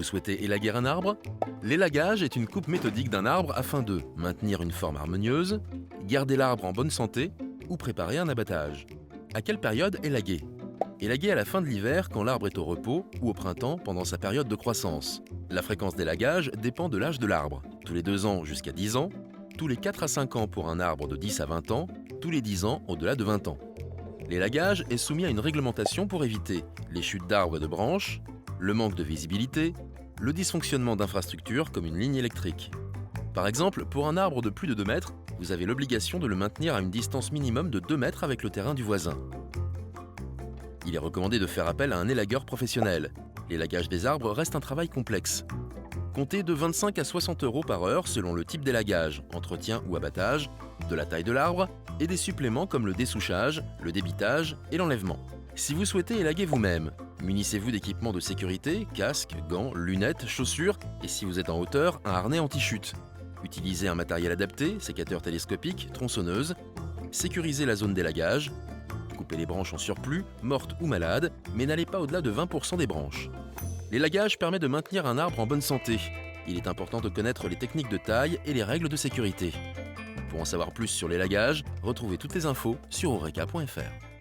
souhaitez élaguer un arbre? L'élagage est une coupe méthodique d'un arbre afin de maintenir une forme harmonieuse, garder l'arbre en bonne santé ou préparer un abattage. À quelle période élaguer? Élaguer à la fin de l'hiver quand l'arbre est au repos ou au printemps pendant sa période de croissance. La fréquence d'élagage dépend de l'âge de l'arbre. Tous les 2 ans jusqu'à 10 ans, tous les 4 à 5 ans pour un arbre de 10 à 20 ans, tous les 10 ans au-delà de 20 ans. L'élagage est soumis à une réglementation pour éviter les chutes d'arbres et de branches, le manque de visibilité, le dysfonctionnement d'infrastructures comme une ligne électrique. Par exemple, pour un arbre de plus de 2 mètres, vous avez l'obligation de le maintenir à une distance minimum de 2 mètres avec le terrain du voisin. Il est recommandé de faire appel à un élagueur professionnel. L'élagage des arbres reste un travail complexe. Comptez de 25 à 60 € par heure selon le type d'élagage, entretien ou abattage, de la taille de l'arbre et des suppléments comme le dessouchage, le débitage et l'enlèvement. Si vous souhaitez élaguer vous-même, munissez-vous d'équipements de sécurité, casques, gants, lunettes, chaussures et si vous êtes en hauteur, un harnais anti-chute. Utilisez un matériel adapté, sécateur télescopique, tronçonneuse. Sécurisez la zone d'élagage. Coupez les branches en surplus, mortes ou malades, mais n'allez pas au-delà de 20% des branches. L'élagage permet de maintenir un arbre en bonne santé. Il est important de connaître les techniques de taille et les règles de sécurité. Pour en savoir plus sur l'élagage, retrouvez toutes les infos sur oreca.fr.